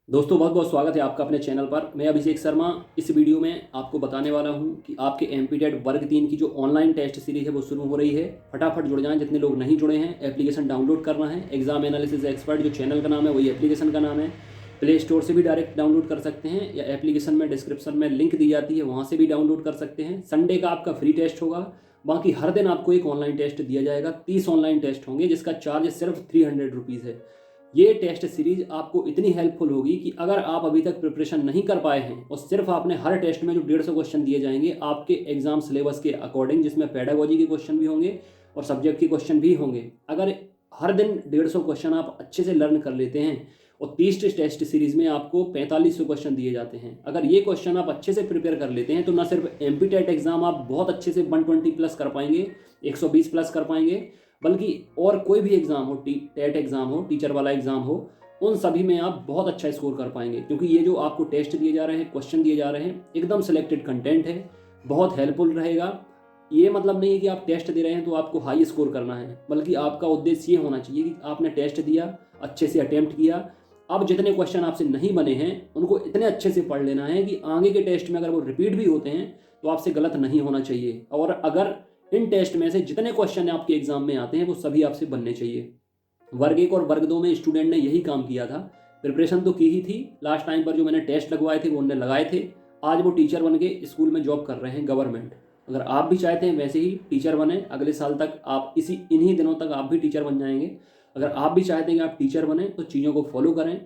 दोस्तों बहुत बहुत स्वागत है आपका अपने चैनल पर। मैं अभिषेक शर्मा इस वीडियो में आपको बताने वाला हूं कि आपके एमपीटेट वर्ग 3 की जो ऑनलाइन टेस्ट सीरीज है वो शुरू हो रही है। फटाफट जुड़ जाएं जितने लोग नहीं जुड़े हैं। एप्लीकेशन डाउनलोड करना है। एग्जाम एनालिसिस एक्सपर्ट जो चैनल का नाम है वही एप्लीकेशन का नाम है। प्ले स्टोर से भी डायरेक्ट डाउनलोड कर सकते हैं या एप्लीकेशन में डिस्क्रिप्शन में लिंक दी जाती है वहाँ से भी डाउनलोड कर सकते हैं। संडे का आपका फ्री टेस्ट होगा। बाकी हर दिन आपको एक ऑनलाइन टेस्ट दिया जाएगा। 30 ऑनलाइन टेस्ट होंगे जिसका चार्ज सिर्फ 300 रुपीज़ है। ये टेस्ट सीरीज आपको इतनी हेल्पफुल होगी कि अगर आप अभी तक प्रिपरेशन नहीं कर पाए हैं और सिर्फ आपने हर टेस्ट में जो 150 क्वेश्चन दिए जाएंगे आपके एग्जाम सिलेबस के अकॉर्डिंग, जिसमें पेडागोजी के क्वेश्चन भी होंगे और सब्जेक्ट के क्वेश्चन भी होंगे, अगर हर दिन 150 क्वेश्चन आप अच्छे से लर्न कर लेते हैं और 30 टेस्ट सीरीज में आपको 4500 क्वेश्चन दिए जाते हैं, अगर ये क्वेश्चन आप अच्छे से प्रिपेयर कर लेते हैं तो ना सिर्फ एमपी टेट एग्जाम आप बहुत अच्छे से 120 प्लस कर पाएंगे, 120 प्लस कर पाएंगे, बल्कि और कोई भी एग्जाम हो, टेट एग्जाम हो, टीचर वाला एग्जाम हो, उन सभी में आप बहुत अच्छा स्कोर कर पाएंगे। क्योंकि ये जो आपको टेस्ट दिए जा रहे हैं, क्वेश्चन दिए जा रहे हैं, एकदम सिलेक्टेड कंटेंट है, बहुत हेल्पफुल रहेगा। ये मतलब नहीं है कि आप टेस्ट दे रहे हैं तो आपको हाई स्कोर करना है, बल्कि आपका उद्देश्य ये होना चाहिए कि आपने टेस्ट दिया, अच्छे से अटेम्प्ट किया। अब जितने क्वेश्चन आपसे नहीं बने हैं उनको इतने अच्छे से पढ़ लेना है कि आगे के टेस्ट में अगर वो रिपीट भी होते हैं तो आपसे गलत नहीं होना चाहिए। और अगर इन टेस्ट में से जितने क्वेश्चन आपके एग्जाम में आते हैं वो सभी आपसे बनने चाहिए। वर्ग 1 और वर्ग 2 में स्टूडेंट ने यही काम किया था। प्रिपरेशन तो की ही थी, लास्ट टाइम पर जो मैंने टेस्ट लगवाए थे वो उनने लगाए थे। आज वो टीचर बन के स्कूल में जॉब कर रहे हैं, गवर्नमेंट। अगर आप भी चाहते हैं वैसे ही टीचर बने, अगले साल तक आप इन्हीं दिनों तक आप भी टीचर बन जाएंगे। अगर आप भी चाहते हैं कि आप टीचर बने तो चीज़ों को फॉलो करें।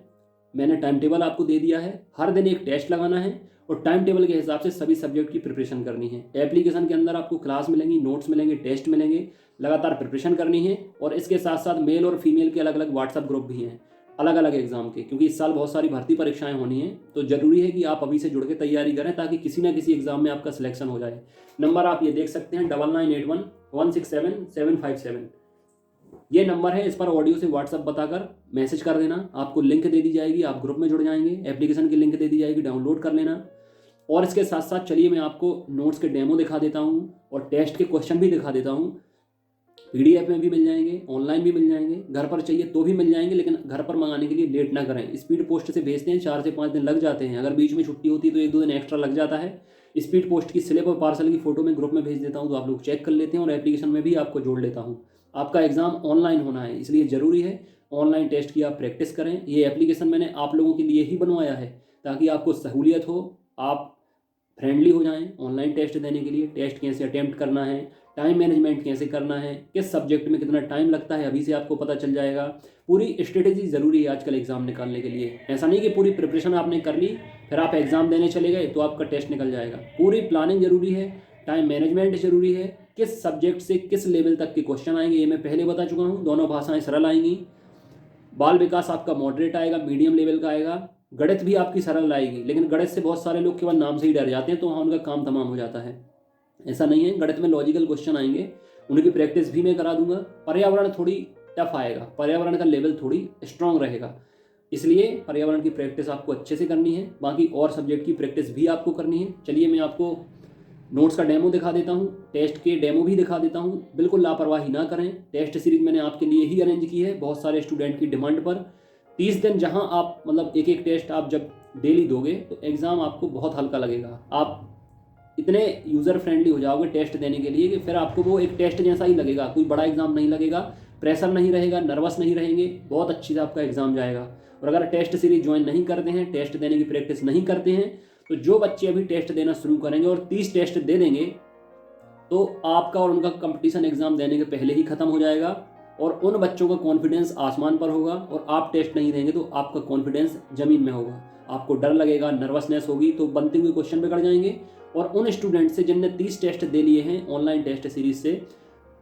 मैंने टाइम टेबल आपको दे दिया है, हर दिन एक टेस्ट लगाना है और टाइम टेबल के हिसाब से सभी सब्जेक्ट की प्रिपरेशन करनी है। एप्लीकेशन के अंदर आपको क्लास मिलेंगी, नोट्स मिलेंगे, टेस्ट मिलेंगे, लगातार प्रिपरेशन करनी है। और इसके साथ साथ मेल और फीमेल के अलग अलग व्हाट्सएप ग्रुप भी हैं, अलग अलग एग्जाम के, क्योंकि इस साल बहुत सारी भर्ती परीक्षाएं होनी हैं। तो जरूरी है कि आप अभी से जुड़ के तैयारी करें ताकि किसी ना किसी एग्जाम में आपका सिलेक्शन हो जाए। नंबर आप ये देख सकते हैं 9981 167 757। ये नंबर है, इस पर ऑडियो से व्हाट्सअप बताकर मैसेज कर देना, आपको लिंक दे दी जाएगी, आप ग्रुप में जुड़ जाएंगे, एप्लीकेशन की लिंक दे दी जाएगी, डाउनलोड कर लेना। और इसके साथ साथ चलिए मैं आपको नोट्स के डेमो दिखा देता हूँ और टेस्ट के क्वेश्चन भी दिखा देता हूँ। पीडीएफ में भी मिल जाएंगे, ऑनलाइन भी मिल जाएंगे, घर पर चाहिए तो भी मिल जाएंगे, लेकिन घर पर मंगाने के लिए लेट ना करें। स्पीड पोस्ट से भेजते हैं, 4 से 5 दिन लग जाते हैं। अगर बीच में छुट्टी होती है तो 1-2 दिन एक्स्ट्रा लग जाता है। स्पीड पोस्ट की स्लिप और पार्सल की फोटो में ग्रुप में भेज देता हूँ तो आप लोग चेक कर लेते हैं और एप्लीकेशन में भी आपको जोड़ लेता हूँ। आपका एग्जाम ऑनलाइन होना है, इसलिए ज़रूरी है ऑनलाइन टेस्ट की आप प्रैक्टिस करें। ये एप्लीकेशन मैंने आप लोगों के लिए ही बनवाया है ताकि आपको सहूलियत हो, आप फ्रेंडली हो जाएं ऑनलाइन टेस्ट देने के लिए। टेस्ट कैसे अटेम्प्ट करना है, टाइम मैनेजमेंट कैसे करना है, किस सब्जेक्ट में कितना टाइम लगता है अभी से आपको पता चल जाएगा। पूरी स्ट्रेटेजी ज़रूरी है आजकल एग्ज़ाम निकालने के लिए। ऐसा नहीं कि पूरी प्रिपरेशन आपने कर ली फिर आप एग्ज़ाम देने चले गए तो आपका टेस्ट निकल जाएगा। पूरी प्लानिंग ज़रूरी है, टाइम मैनेजमेंट ज़रूरी है, किस सब्जेक्ट से किस लेवल तक के क्वेश्चन आएंगे ये मैं पहले बता चुका हूँ। दोनों भाषाएं सरल आएंगी। बाल विकास आपका मॉडरेट आएगा, मीडियम लेवल का आएगा। गणित भी आपकी सरल आएगी, लेकिन गणित से बहुत सारे लोग केवल नाम से ही डर जाते हैं तो वहाँ उनका काम तमाम हो जाता है। ऐसा नहीं है, गणित में लॉजिकल क्वेश्चन आएंगे, उनकी प्रैक्टिस भी मैं करा दूंगा। पर्यावरण थोड़ी टफ आएगा, पर्यावरण का लेवल थोड़ी स्ट्रांग रहेगा, इसलिए पर्यावरण की प्रैक्टिस आपको अच्छे से करनी है। बाकी और सब्जेक्ट की प्रैक्टिस भी आपको करनी है। चलिए मैं आपको नोट्स का डेमो दिखा देता हूँ, टेस्ट के डेमो भी दिखा देता हूँ। बिल्कुल लापरवाही ना करें, टेस्ट सीरीज मैंने आपके लिए ही अरेंज की है बहुत सारे स्टूडेंट की डिमांड पर। 30 दिन जहाँ आप मतलब एक एक टेस्ट आप जब डेली दोगे तो एग्ज़ाम आपको बहुत हल्का लगेगा। आप इतने यूज़र फ्रेंडली हो जाओगे टेस्ट देने के लिए कि फिर आपको वो एक टेस्ट जैसा ही लगेगा, कोई बड़ा एग्जाम नहीं लगेगा, प्रेशर नहीं रहेगा, नर्वस नहीं रहेंगे, बहुत अच्छी से आपका एग्जाम जाएगा। और अगर टेस्ट सीरीज ज्वाइन नहीं करते हैं, टेस्ट देने की प्रैक्टिस नहीं करते हैं, तो जो बच्चे अभी टेस्ट देना शुरू करेंगे और 30 टेस्ट दे देंगे तो आपका और उनका कंपटीशन एग्जाम देने के पहले ही खत्म हो जाएगा। और उन बच्चों का कॉन्फिडेंस आसमान पर होगा और आप टेस्ट नहीं देंगे तो आपका कॉन्फिडेंस जमीन में होगा। आपको डर लगेगा, नर्वसनेस होगी, तो बनते हुए क्वेश्चन बिगड़ जाएंगे। और उन स्टूडेंट से जिनने 30 टेस्ट दे लिए हैं ऑनलाइन टेस्ट सीरीज से,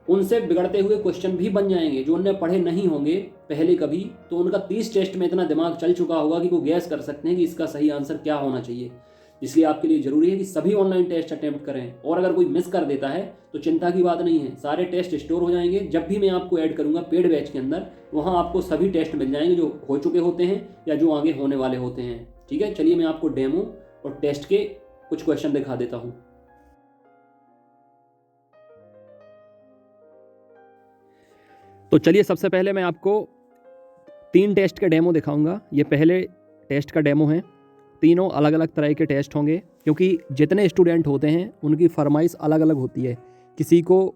उनसे बिगड़ते हुए क्वेश्चन भी बन जाएंगे जो उनने पढ़े नहीं होंगे पहले कभी, तो उनका 30 टेस्ट में इतना दिमाग चल चुका होगा कि वो गैस कर सकते हैं कि इसका सही आंसर क्या होना चाहिए। इसलिए आपके लिए जरूरी है कि सभी ऑनलाइन टेस्ट अटेम्प्ट करें। और अगर कोई मिस कर देता है तो चिंता की बात नहीं है, सारे टेस्ट स्टोर हो जाएंगे। जब भी मैं आपको ऐड करूंगा पेड बैच के अंदर, वहां आपको सभी टेस्ट मिल जाएंगे जो हो चुके होते हैं या जो आगे होने वाले होते हैं। ठीक है, चलिए मैं आपको डेमो और टेस्ट के कुछ क्वेश्चन दिखा देता हूँ। तो चलिए सबसे पहले मैं आपको 3 टेस्ट के डेमो दिखाऊंगा। ये पहले टेस्ट का डेमो है। तीनों अलग अलग तरह के टेस्ट होंगे, क्योंकि जितने स्टूडेंट होते हैं उनकी फरमाइश अलग अलग होती है। किसी को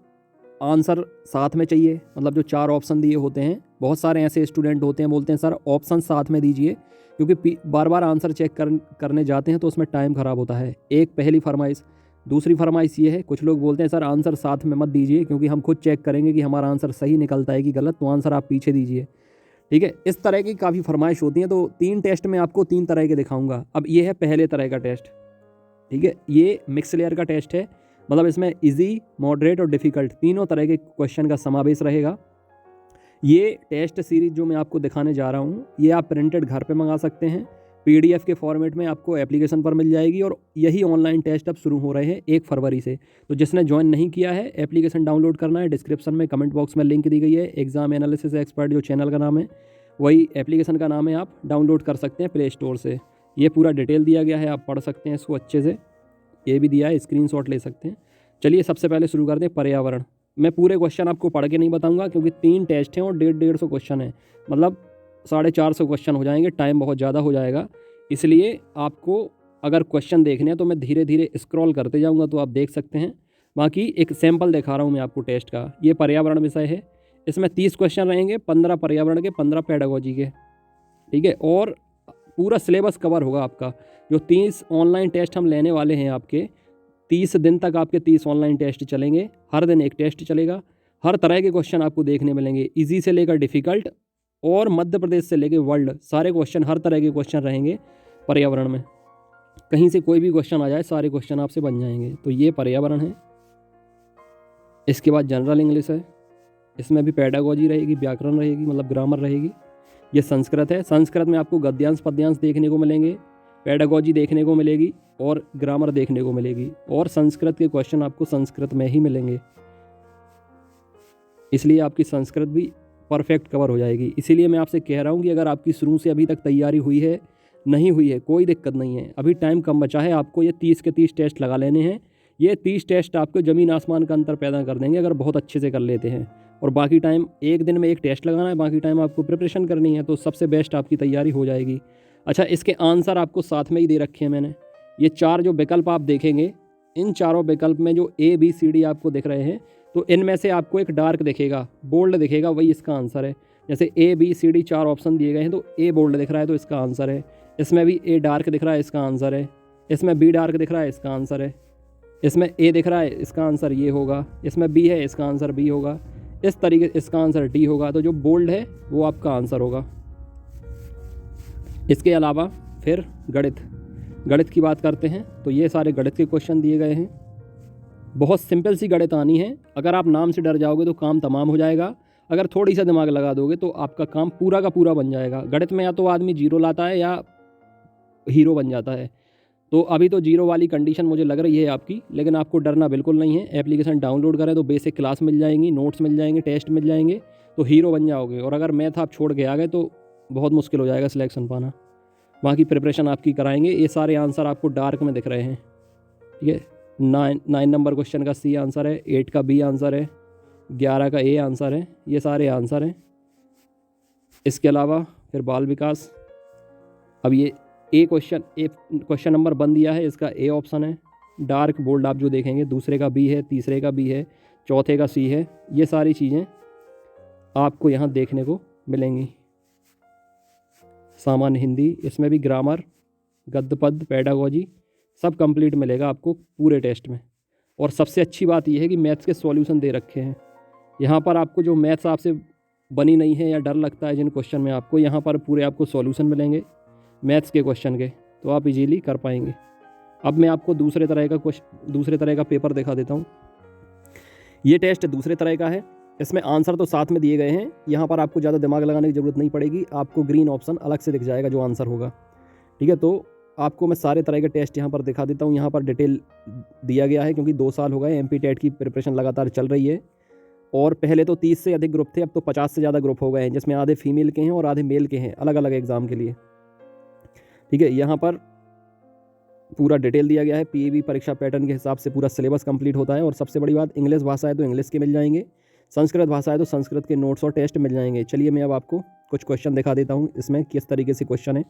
आंसर साथ में चाहिए, मतलब जो 4 ऑप्शन दिए होते हैं, बहुत सारे ऐसे स्टूडेंट होते हैं बोलते हैं सर ऑप्शन साथ में दीजिए, क्योंकि बार बार आंसर चेक करने जाते हैं तो उसमें टाइम ख़राब होता है। एक पहली फरमाइश। दूसरी फरमाइश ये है, कुछ लोग बोलते हैं सर आंसर साथ में मत दीजिए, क्योंकि हम खुद चेक करेंगे कि हमारा आंसर सही निकलता है कि गलत, तो आंसर आप पीछे दीजिए। ठीक है, इस तरह की काफ़ी फरमाइश होती हैं। तो 3 टेस्ट में आपको 3 तरह के दिखाऊंगा। अब ये है पहले तरह का टेस्ट। ठीक है, ये मिक्स लेयर का टेस्ट है, मतलब इसमें इजी, मॉडरेट और डिफ़िकल्ट तीनों तरह के क्वेश्चन का समावेश रहेगा। ये टेस्ट सीरीज जो मैं आपको दिखाने जा रहा हूँ, ये आप प्रिंटेड घर पे मंगा सकते हैं, PDF के फॉर्मेट में आपको एप्लीकेशन पर मिल जाएगी। और यही ऑनलाइन टेस्ट अब शुरू हो रहे हैं 1 फरवरी से। तो जिसने ज्वाइन नहीं किया है, एप्लीकेशन डाउनलोड करना है, डिस्क्रिप्शन में कमेंट बॉक्स में लिंक दी गई है। एग्जाम एनालिसिस एक्सपर्ट जो चैनल का नाम है, वही एप्लीकेशन का नाम है, आप डाउनलोड कर सकते हैं प्ले स्टोर से। ये पूरा डिटेल दिया गया है, आप पढ़ सकते हैं इसको अच्छे से। ये भी दिया है, स्क्रीनशॉट ले सकते हैं। चलिए सबसे पहले शुरू करते हैं पर्यावरण। मैं पूरे क्वेश्चन आपको पढ़ के नहीं बताऊंगा, क्योंकि 3 टेस्ट हैं और 150 क्वेश्चन है, मतलब 450 क्वेश्चन हो जाएंगे, टाइम बहुत ज़्यादा हो जाएगा। इसलिए आपको अगर क्वेश्चन देखने हैं तो मैं धीरे धीरे स्क्रॉल करते जाऊंगा, तो आप देख सकते हैं। बाकी एक सैम्पल दिखा रहा हूँ मैं आपको टेस्ट का। ये पर्यावरण विषय है, इसमें 30 क्वेश्चन रहेंगे, 15 पर्यावरण के, 15 पेडागोजी के। ठीक है, और पूरा सिलेबस कवर होगा आपका। जो 30 ऑनलाइन टेस्ट हम लेने वाले हैं आपके, 30 दिन तक आपके 30 ऑनलाइन टेस्ट चलेंगे। हर दिन एक टेस्ट चलेगा। हर तरह के क्वेश्चन आपको देखने मिलेंगे, इजी से लेकर डिफ़िकल्ट, और मध्य प्रदेश से लेकर वर्ल्ड, सारे क्वेश्चन, हर तरह के क्वेश्चन रहेंगे पर्यावरण में। कहीं से कोई भी क्वेश्चन आ जाए, सारे क्वेश्चन आपसे बन जाएंगे। तो ये पर्यावरण है। इसके बाद जनरल इंग्लिश है, इसमें भी पेडागोजी रहेगी, व्याकरण रहेगी, मतलब ग्रामर रहेगी। ये संस्कृत है, संस्कृत में आपको गद्यांश पद्यांश देखने को मिलेंगे, पेडागोजी देखने को मिलेगी और ग्रामर देखने को मिलेगी। और संस्कृत के क्वेश्चन आपको संस्कृत में ही मिलेंगे, इसलिए आपकी संस्कृत भी परफेक्ट कवर हो जाएगी। इसीलिए मैं आपसे कह रहा हूँ कि अगर आपकी शुरू से अभी तक तैयारी हुई है, नहीं हुई है, कोई दिक्कत नहीं है, अभी टाइम कम बचा है। आपको ये 30 के 30 टेस्ट लगा लेने हैं। ये 30 टेस्ट आपको ज़मीन आसमान का अंतर पैदा कर देंगे अगर बहुत अच्छे से कर लेते हैं। और बाकी टाइम एक दिन में एक टेस्ट लगाना है, बाकी टाइम आपको प्रिपरेशन करनी है, तो सबसे बेस्ट आपकी तैयारी हो जाएगी। अच्छा, इसके आंसर आपको साथ में ही दे रखे हैं मैंने। ये 4 जो विकल्प आप देखेंगे, इन चारों विकल्प में जो ABCD आपको दिख रहे हैं, तो इनमें से आपको एक डार्क दिखेगा, बोल्ड दिखेगा, वही इसका आंसर है। जैसे ABCD 4 ऑप्शन दिए गए हैं, तो A बोल्ड दिख रहा है तो इसका आंसर है। इसमें भी A डार्क दिख रहा है, इसका आंसर है। इसमें B डार्क दिख रहा है, इसका आंसर है। इसमें A दिख रहा है, इसका आंसर ये होगा। इसमें B है, इसका आंसर B होगा। इस तरीके इसका आंसर D होगा। तो जो बोल्ड है वो आपका आंसर होगा। इसके अलावा फिर गणित की बात करते हैं, तो ये सारे गणित के क्वेश्चन दिए गए हैं। बहुत सिंपल सी गणित आनी है। अगर आप नाम से डर जाओगे तो काम तमाम हो जाएगा। अगर थोड़ी सा दिमाग लगा दोगे तो आपका काम पूरा का पूरा बन जाएगा। गणित में या तो आदमी 0 लाता है या हीरो बन जाता है। तो अभी तो 0 वाली कंडीशन मुझे लग रही है आपकी, लेकिन आपको डरना बिल्कुल नहीं है। एप्लीकेशन डाउनलोड करें तो बेसिक क्लास मिल जाएंगी, नोट्स मिल जाएंगे, टेस्ट मिल जाएंगे, तो हीरो बन जाओगे। और अगर मैथ आप छोड़ के आ गए तो बहुत मुश्किल हो जाएगा सिलेक्शन पाना। बाकी प्रिपरेशन आपकी कराएंगे। ये सारे आंसर आपको डार्क में दिख रहे हैं। ठीक है, 9 नंबर क्वेश्चन का C आंसर है, 8 का B आंसर है, 11 का A आंसर है। ये सारे आंसर हैं। इसके अलावा फिर बाल विकास। अब ये क्वेश्चन नंबर 1 दिया है, इसका A ऑप्शन है। डार्क बोल्ड आप जो देखेंगे, दूसरे का B है, तीसरे का B है, चौथे का C है। ये सारी चीज़ें आपको यहाँ देखने को मिलेंगी। सामान्य हिंदी, इसमें भी ग्रामर, गद्य पद्य, पेडागोजी सब कंप्लीट मिलेगा आपको पूरे टेस्ट में। और सबसे अच्छी बात यह है कि मैथ्स के सॉल्यूशन दे रखे हैं यहाँ पर। आपको जो मैथ्स आपसे बनी नहीं है या डर लगता है जिन क्वेश्चन में, आपको यहाँ पर पूरे आपको सॉल्यूशन मिलेंगे मैथ्स के क्वेश्चन के, तो आप इजीली कर पाएंगे। अब मैं आपको दूसरे तरह का पेपर दिखा देता हूँ। ये टेस्ट दूसरे तरह का है। इसमें आंसर तो साथ में दिए गए हैं, यहाँ पर आपको ज़्यादा दिमाग लगाने की ज़रूरत नहीं पड़ेगी। आपको ग्रीन ऑप्शन अलग से दिख जाएगा जो आंसर होगा। ठीक है, तो आपको मैं सारे तरह के टेस्ट यहाँ पर दिखा देता हूँ। यहाँ पर डिटेल दिया गया है, क्योंकि 2 साल हो गए MP टेट की प्रिपरेशन लगातार चल रही है। और पहले तो 30 से अधिक ग्रुप थे, अब तो 50 से ज़्यादा ग्रुप हो गए हैं, जिसमें आधे फीमेल के हैं और आधे मेल के हैं, अलग अलग एग्ज़ाम के लिए। ठीक है, यहाँ पर पूरा डिटेल दिया गया है। PAB परीक्षा पैटर्न के हिसाब से पूरा सिलेबस कंप्लीट होता है। और सबसे बड़ी बात, इंग्लिश भाषा है तो इंग्लिश के मिल जाएंगे, संस्कृत भाषा है तो संस्कृत के नोट्स और टेस्ट मिल जाएंगे। चलिए मैं अब आपको कुछ क्वेश्चन दिखा देता हूँ इसमें किस तरीके से क्वेश्चन है।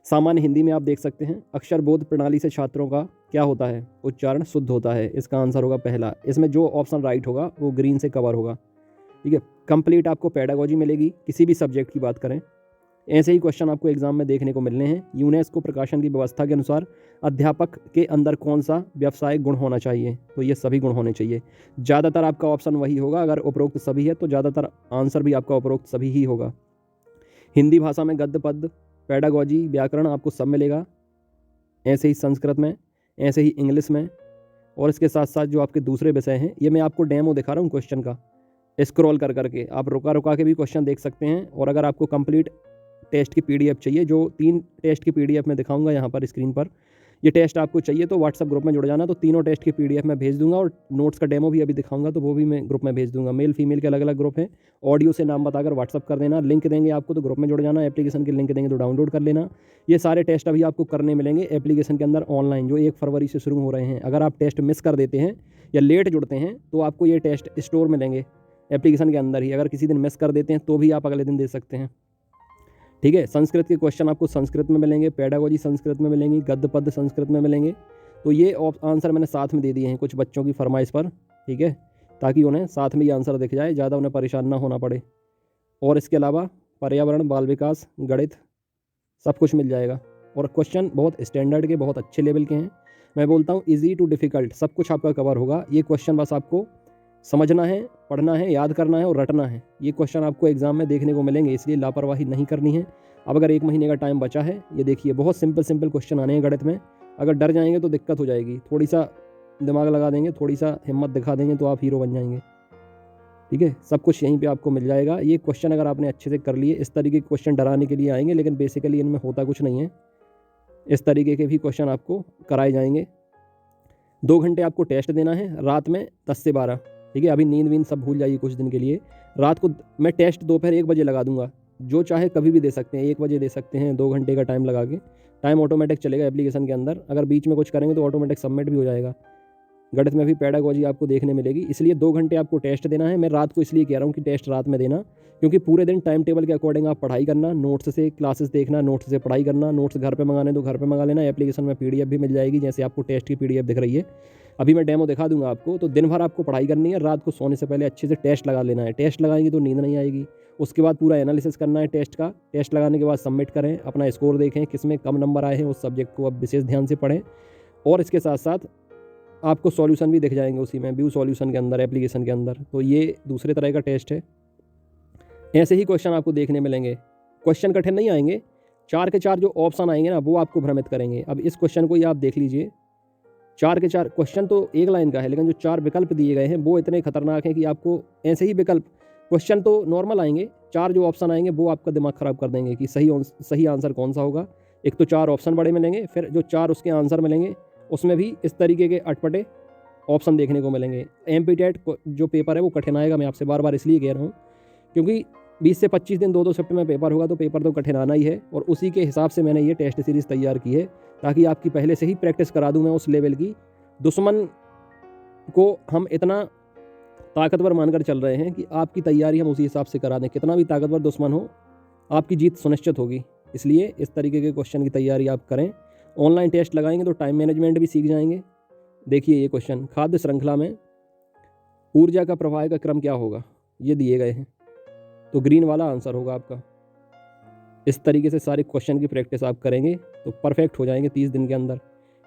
सामान्य हिंदी में आप देख सकते हैं, अक्षर बोध प्रणाली से छात्रों का क्या होता है, उच्चारण शुद्ध होता है। इसका आंसर होगा पहला। इसमें जो ऑप्शन राइट होगा वो ग्रीन से कवर होगा। ठीक है, कंप्लीट आपको पेडागोजी मिलेगी किसी भी सब्जेक्ट की बात करें। ऐसे ही क्वेश्चन आपको एग्जाम में देखने को मिलने हैं। यूनेस्को प्रकाशन की व्यवस्था के अनुसार अध्यापक के अंदर कौन सा व्यावसायिक गुण होना चाहिए, तो ये सभी गुण होने चाहिए। ज़्यादातर आपका ऑप्शन वही होगा, अगर उपरोक्त सभी है तो ज़्यादातर आंसर भी आपका उपरोक्त सभी ही होगा। हिंदी भाषा में गद्य पद, पेडागोजी, व्याकरण आपको सब मिलेगा। ऐसे ही संस्कृत में, ऐसे ही इंग्लिश में, और इसके साथ साथ जो आपके दूसरे विषय हैं, ये मैं आपको डेमो दिखा रहा हूँ क्वेश्चन का। स्क्रॉल कर करके आप रुका रुका के भी क्वेश्चन देख सकते हैं। और अगर आपको कंप्लीट टेस्ट की पीडीएफ चाहिए, जो 3 टेस्ट की पीडीएफ मैं दिखाऊंगा यहाँ पर स्क्रीन पर, ये टेस्ट आपको चाहिए तो व्हाट्सअप ग्रुप में जुड़ जाना। तो तीनों टेस्ट की पीडीएफ मैं भेज दूंगा, और नोट्स का डेमो भी अभी दिखाऊंगा तो वो भी मैं ग्रुप में भेज दूंगा। मेल फीमेल के अलग अलग ग्रुप हैं। ऑडियो से नाम बताकर व्हाट्सअप कर देना, लिंक देंगे आपको तो ग्रुप में जुड़ जाना, एप्लीकेशन के लिंक देंगे तो डाउनलोड कर लेना। ये सारे टेस्ट अभी आपको करने मिलेंगे एप्लीकेशन के अंदर ऑनलाइन, जो 1 फरवरी से शुरू हो रहे हैं। अगर आप टेस्ट मिस कर देते हैं या लेट जुड़ते हैं तो आपको ये टेस्ट स्टोर मिलेंगे एप्लीकेशन के अंदर ही। अगर किसी दिन मिस कर देते हैं तो भी आप अगले दिन दे सकते हैं। ठीक है, संस्कृत के क्वेश्चन आपको संस्कृत में मिलेंगे, पेडागोजी संस्कृत में मिलेंगी, गद्य पद संस्कृत में मिलेंगे। तो ये आंसर मैंने साथ में दे दिए हैं कुछ बच्चों की फरमाइश पर। ठीक है, ताकि उन्हें साथ में ये आंसर दिख जाए, ज़्यादा उन्हें परेशान ना होना पड़े। और इसके अलावा पर्यावरण, बाल विकास, गणित सब कुछ मिल जाएगा। और क्वेश्चन बहुत स्टैंडर्ड के, बहुत अच्छे लेवल के हैं। मैं बोलता हूँ ईजी टू डिफ़िकल्ट सब कुछ आपका कवर होगा। ये क्वेश्चन बस आपको समझना है, पढ़ना है, याद करना है और रटना है। ये क्वेश्चन आपको एग्जाम में देखने को मिलेंगे, इसलिए लापरवाही नहीं करनी है। अब अगर 1 महीने का टाइम बचा है, ये देखिए बहुत सिंपल क्वेश्चन आने हैं गणित में। अगर डर जाएंगे तो दिक्कत हो जाएगी। थोड़ी सा दिमाग लगा देंगे, थोड़ी सा हिम्मत दिखा देंगे तो आप हीरो बन जाएंगे। ठीक है, सब कुछ यहीं पे आपको मिल जाएगा। ये क्वेश्चन अगर आपने अच्छे से कर लिए, इस तरीके के क्वेश्चन डराने के लिए आएंगे, लेकिन बेसिकली इनमें होता कुछ नहीं है। इस तरीके के भी क्वेश्चन आपको कराए जाएंगे। 2 घंटे आपको टेस्ट देना है, रात में 10 से 12। ठीक है, अभी नींद वींद सब भूल जाइए कुछ दिन के लिए। रात को मैं टेस्ट दोपहर 1 बजे लगा दूंगा। जो चाहे कभी भी दे सकते हैं, 1 बजे दे सकते हैं, 2 घंटे का टाइम लगा के। टाइम ऑटोमेटिक चलेगा एप्लीकेशन के अंदर। अगर बीच में कुछ करेंगे तो ऑटोमेटिक सबमिट भी हो जाएगा। गणित में भी पेडागोजी आपको देखने मिलेगी। इसलिए 2 घंटे आपको टेस्ट देना है। मैं रात को इसलिए कह रहा हूँ कि टेस्ट रात में देना, क्योंकि पूरे दिन टाइम टेबल के अकॉर्डिंग आप पढ़ाई करना, नोट्स से क्लासेस देखना, नोट्स से पढ़ाई करना। नोट्स घर पे मंगाने तो घर पे मंगा लेना, एप्लीकेशन में पीडीएफ भी मिल जाएगी, जैसे आपको टेस्ट की पीडीएफ दिख रही है। अभी मैं डेमो दिखा दूंगा आपको। तो दिन भर आपको पढ़ाई करनी है, रात को सोने से पहले अच्छे से टेस्ट लगा लेना है। टेस्ट लगाएंगे तो नींद नहीं आएगी। उसके बाद पूरा एनालिसिस करना है टेस्ट का। टेस्ट लगाने के बाद सबमिट करें, अपना स्कोर देखें, किसमें कम नंबर आए हैं उस सब्जेक्ट को अब विशेष ध्यान से पढ़ें। और इसके साथ साथ आपको सॉल्यूशन भी दिख जाएंगे उसी में, व्यू सॉल्यूशन के अंदर, एप्लीकेशन के अंदर। तो ये दूसरे तरह का टेस्ट है। ऐसे ही क्वेश्चन आपको देखने मिलेंगे। क्वेश्चन कठिन नहीं आएंगे, 4 के 4 जो ऑप्शन आएंगे ना वो आपको भ्रमित करेंगे। अब इस क्वेश्चन को ही आप देख लीजिए। 4 के 4 क्वेश्चन तो 1 लाइन का है, लेकिन जो 4 विकल्प दिए गए हैं वो इतने खतरनाक हैं कि आपको ऐसे ही विकल्प, क्वेश्चन तो नॉर्मल आएंगे, 4 जो ऑप्शन आएंगे वो आपका दिमाग ख़राब कर देंगे कि सही आंसर कौन सा होगा। एक तो 4 ऑप्शन बड़े मिलेंगे, फिर जो 4 उसके आंसर मिलेंगे उसमें भी इस तरीके के अटपटे ऑप्शन देखने को मिलेंगे। एमपीटेट जो पेपर है वो कठिन आएगा। मैं आपसे बार बार इसलिए कह रहा हूँ क्योंकि 20 से 25 दिन 2-2 शिफ्ट में पेपर होगा, तो पेपर तो कठिन आना ही है। और उसी के हिसाब से मैंने ये टेस्ट सीरीज़ तैयार की है, ताकि आपकी पहले से ही प्रैक्टिस करा दूँ मैं उस लेवल की। दुश्मन को हम इतना ताकतवर मानकर चल रहे हैं कि आपकी तैयारी हम उसी हिसाब से करा दें। कितना भी ताकतवर दुश्मन हो, आपकी जीत सुनिश्चित होगी। इसलिए इस तरीके के क्वेश्चन की तैयारी आप करें। ऑनलाइन टेस्ट लगाएंगे तो टाइम मैनेजमेंट भी सीख जाएंगे। देखिए ये क्वेश्चन, खाद्य श्रृंखला में ऊर्जा का प्रवाह का क्रम क्या होगा, ये दिए गए हैं, तो ग्रीन वाला आंसर होगा आपका। इस तरीके से सारे क्वेश्चन की प्रैक्टिस आप करेंगे तो परफेक्ट हो जाएंगे 30 दिन के अंदर।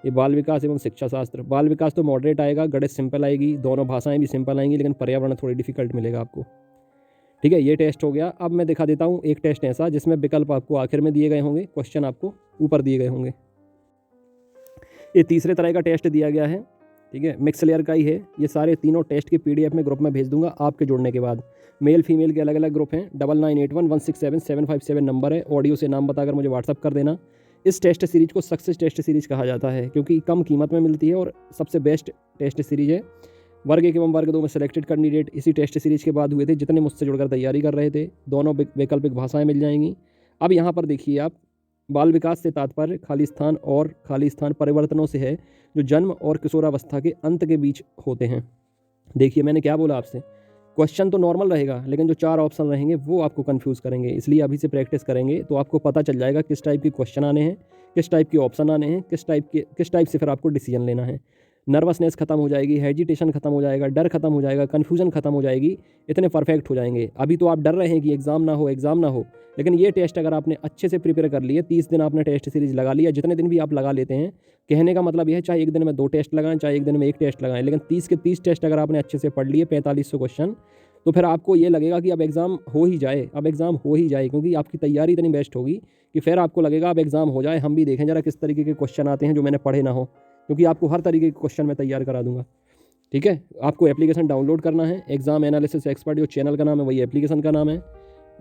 ये बाल विकास एवं शिक्षा शास्त्र, बाल विकास तो मॉडरेट आएगा, गणित सिंपल आएगी, दोनों भाषाएं भी सिंपल आएंगी, लेकिन पर्यावरण थोड़ी डिफिकल्ट मिलेगा आपको। ठीक है, ये टेस्ट हो गया। अब मैं दिखा देता हूँ एक टेस्ट ऐसा जिसमें विकल्प आपको आखिर में दिए गए होंगे, क्वेश्चन आपको ऊपर दिए गए होंगे। ये तीसरे तरह का टेस्ट दिया गया है। ठीक है, मिक्स लेयर का ही है। ये सारे तीनों टेस्ट की पीडीएफ में ग्रुप में भेज दूंगा आपके जुड़ने के बाद। मेल फीमेल के अलग अलग ग्रुप हैं। 9981167757 नंबर है। ऑडियो से नाम बताकर मुझे व्हाट्सअप कर देना। इस टेस्ट सीरीज को सक्सेस टेस्ट सीरीज कहा जाता है, क्योंकि कम कीमत में मिलती है और सबसे बेस्ट टेस्ट सीरीज है। वर्ग 1 एवं वर्ग 2 में सिलेक्टेड कैंडिडेट इसी टेस्ट सीरीज के बाद हुए थे, जितने मुझसे जुड़कर तैयारी कर रहे थे। दोनों वैकल्पिक भाषाएं मिल जाएंगी। अब यहाँ पर देखिए आप, बाल विकास से तात्पर्य खाली स्थान और खाली स्थान परिवर्तनों से है, जो जन्म और किशोरावस्था के अंत के बीच होते हैं। देखिए मैंने क्या बोला आपसे, क्वेश्चन तो नॉर्मल रहेगा, लेकिन जो 4 ऑप्शन रहेंगे वो आपको कंफ्यूज करेंगे। इसलिए अभी से प्रैक्टिस करेंगे तो आपको पता चल जाएगा किस टाइप के क्वेश्चन आने हैं, किस टाइप के ऑप्शन आने हैं, किस टाइप से फिर आपको डिसीजन लेना है। नर्वसनेस खत्म हो जाएगी, हेजिटेशन खत्म हो जाएगा, डर खत्म हो जाएगा, कन्फ्यूजन खत्म हो जाएगी, इतने परफेक्ट हो जाएंगे। अभी तो आप डर रहे हैं कि एग्ज़ाम ना हो, लेकिन ये टेस्ट अगर आपने अच्छे से प्रिपेयर कर लिए, 30 दिन आपने टेस्ट सीरीज लगा लिया, जितने दिन भी आप लगा लेते हैं, कहने का मतलब यह है चाहे एक दिन में 2 टेस्ट लगाएं, चाहे एक दिन में 1 टेस्ट लगाएं, लेकिन 30 के 30 टेस्ट अगर आपने अच्छे से पढ़ लिए, 4500 क्वेश्चन, तो फिर आपको ये लगेगा कि अब एग्ज़ाम हो ही जाए, क्योंकि आपकी तैयारी इतनी बेस्ट होगी कि फिर आपको लगेगा अब एग्ज़ाम हो जाए, हम भी देखें जरा किस तरीके के क्वेश्चन आते हैं जो मैंने पढ़े ना हो, क्योंकि आपको हर तरीके के क्वेश्चन मैं तैयार करा दूंगा। ठीक है, आपको एप्लीकेशन डाउनलोड करना है, एग्जाम एनालिसिस एक्सपर्ट जो चैनल का नाम है वही एप्लीकेशन का नाम है।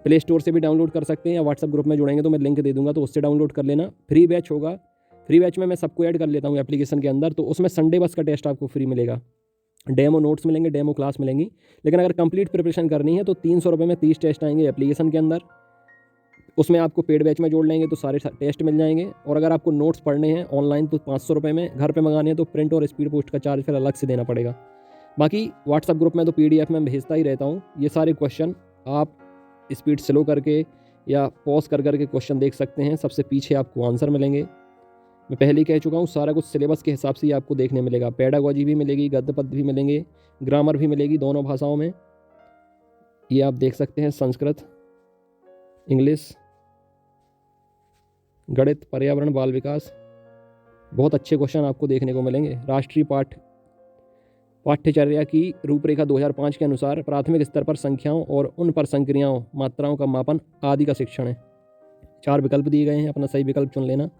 प्ले स्टोर से भी डाउनलोड कर सकते हैं या व्हाट्सअप ग्रुप में जुड़ेंगे तो मैं लिंक दे दूंगा, तो उससे डाउनलोड कर लेना। फ्री बैच होगा, फ्री बैच में मैं सबको ऐड कर लेता हूँ एप्लीकेशन के अंदर, तो उसमें संडे बस का टेस्ट आपको फ्री मिलेगा, डेमो नोट्स मिलेंगे, डेमो क्लास मिलेंगी। लेकिन अगर कंप्लीट प्रिपरेशन करनी है तो 300 रुपये में 30 टेस्ट आएंगे एप्लीकेशन के अंदर, उसमें आपको पेड बैच में जोड़ लेंगे तो सारे टेस्ट मिल जाएंगे। और अगर आपको नोट्स पढ़ने हैं ऑनलाइन तो 500 रुपये में, घर पे मंगाने हैं तो प्रिंट और स्पीड पोस्ट का चार्ज फिर अलग से देना पड़ेगा। बाकी व्हाट्सअप ग्रुप में तो PDF में भेजता ही रहता हूँ। ये सारे क्वेश्चन आप स्पीड स्लो करके या पॉज कर करके क्वेश्चन देख सकते हैं, सबसे पीछे आपको आंसर मिलेंगे। मैं पहले ही कह चुका हूँ सारा कुछ सिलेबस के हिसाब से ही आपको देखने मिलेगा। पेडागोजी भी मिलेगी, गद्य पद्य भी मिलेंगे, ग्रामर भी मिलेगी दोनों भाषाओं में। ये आप देख सकते हैं, संस्कृत, इंग्लिश, गणित, पर्यावरण, बाल विकास, बहुत अच्छे क्वेश्चन आपको देखने को मिलेंगे। राष्ट्रीय पाठ्यचर्या की रूपरेखा 2005 के अनुसार प्राथमिक स्तर पर संख्याओं और उन पर संक्रियाओं मात्राओं का मापन आदि का शिक्षण है। 4 विकल्प दिए गए हैं, अपना सही विकल्प चुन लेना।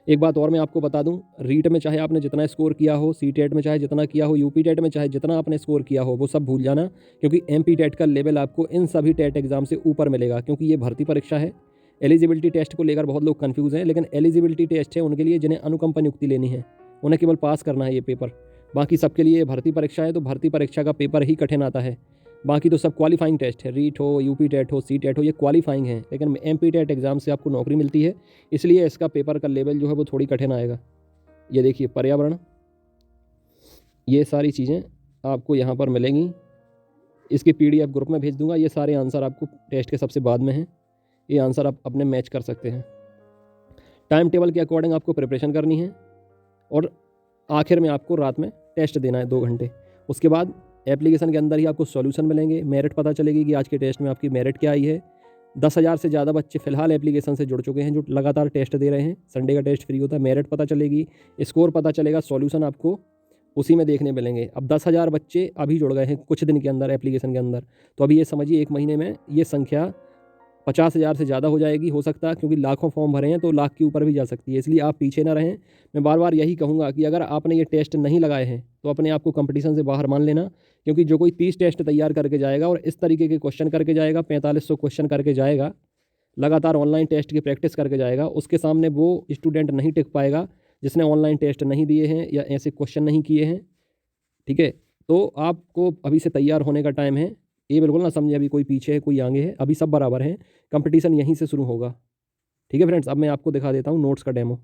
एक बात और मैं आपको बता दूं, रीट में चाहे आपने जितना स्कोर किया हो, CTET में चाहे जितना किया हो, UP TET में चाहे जितना आपने स्कोर किया हो, वो सब भूल जाना, क्योंकि MP TET का लेवल आपको इन सभी टेट एग्जाम से ऊपर मिलेगा, क्योंकि ये भर्ती परीक्षा है। एलिजिबिलिटी टेस्ट को लेकर बहुत लोग कंफ्यूज हैं, लेकिन एलिजिबिलिटी टेस्ट है उनके लिए जिन्हें अनुकंपा नियुक्ति लेनी है, उन्हें केवल पास करना है ये पेपर। बाकी सबके लिए भर्ती परीक्षा है, तो भर्ती परीक्षा का पेपर ही कठिन आता है। बाकी तो सब क्वालिफाइंग टेस्ट है, रीट हो, UP TET हो, CTET हो, ये क्वालिफाइंग है, लेकिन MP TET एग्जाम से आपको नौकरी मिलती है, इसलिए इसका पेपर का लेवल जो है वो थोड़ी कठिन आएगा। ये देखिए, पर्यावरण, ये सारी चीज़ें आपको यहाँ पर मिलेंगी। इसकी PDF ग्रुप में भेज दूंगा। ये सारे आंसर आपको टेस्ट के सबसे बाद में हैं, ये आंसर आप अपने मैच कर सकते हैं। टाइम टेबल के अकॉर्डिंग आपको प्रिपरेशन करनी है और आखिर में आपको रात में टेस्ट देना है 2 घंटे। उसके बाद एप्लीकेशन के अंदर ही आपको सॉल्यूशन मिलेंगे, मेरिट पता चलेगी कि आज के टेस्ट में आपकी मेरिट क्या आई है। 10,000 से ज़्यादा बच्चे फिलहाल एप्लीकेशन से जुड़ चुके हैं जो लगातार टेस्ट दे रहे हैं। संडे का टेस्ट फ्री होता है, मेरिट पता चलेगी, स्कोर पता चलेगा, सॉल्यूशन आपको उसी में देखने मिलेंगे। अब 10,000 बच्चे अभी जुड़ गए हैं कुछ दिन के अंदर एप्लीकेशन के अंदर, तो अभी ये समझिए 1 महीने में ये संख्या 50,000 से ज़्यादा हो जाएगी, हो सकता है, क्योंकि लाखों फॉर्म भरे हैं तो लाख के ऊपर भी जा सकती है। इसलिए आप पीछे ना रहें। मैं बार बार यही कहूँगा कि अगर आपने ये टेस्ट नहीं लगाए हैं तो अपने आप को कंपटीशन से बाहर मान लेना, क्योंकि जो कोई 30 टेस्ट तैयार करके जाएगा और इस तरीके के क्वेश्चन करके जाएगा, 4500 क्वेश्चन करके जाएगा, लगातार ऑनलाइन टेस्ट की प्रैक्टिस करके जाएगा, उसके सामने वो स्टूडेंट नहीं टिक पाएगा जिसने ऑनलाइन टेस्ट नहीं दिए हैं या ऐसे क्वेश्चन नहीं किए हैं। ठीक है, तो आपको अभी से तैयार होने का टाइम है। ये बिल्कुल ना समझे अभी कोई पीछे है कोई आगे है, अभी सब बराबर हैं, कंपटीशन यहीं से शुरू होगा। ठीक है फ्रेंड्स, अब मैं आपको दिखा देता हूँ नोट्स का डेमो।